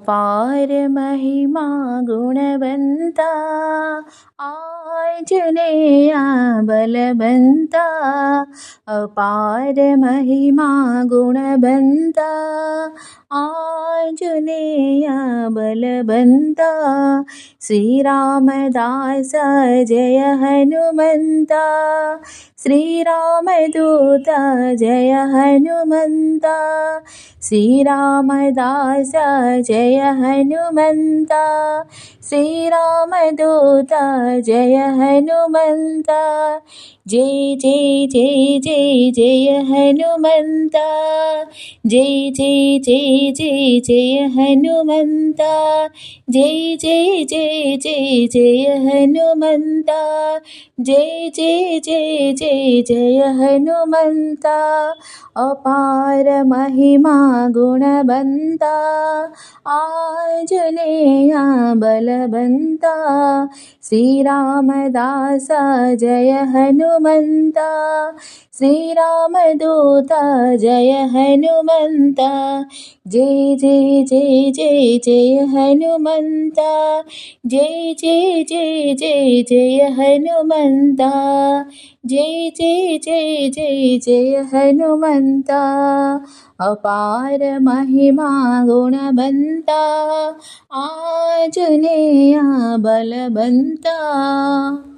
पार महिमा गुणवंता आंजनेया बलवंता। अपार महिमा गुणवंता आंजनेया बलवंता। श्री रामदास जय हनुमंता। श्री रामदूत जय हनुमंता। श्री रामदास जय हनुमंता। श्री रामदूत जय हनुमंता। जय जय जय जय जय हनुमंता। जय जय जय जय जय हनुमंता। जय जय जय जय जय हनुमंता। जय जय जय जय जय हनुमंता। अपार महिमा गुणवंता आंजनेया बलवंता। श्री रामदास जय हनुमंता। श्री रामदूत जय हनुमंता। जय जय जय जय जय हनुमंता। जय जय जय जय जय हनुमंता। जय जय जय जय जय हनुमंता। अपार महिमा गुणवंता आंजनेया बलवंता।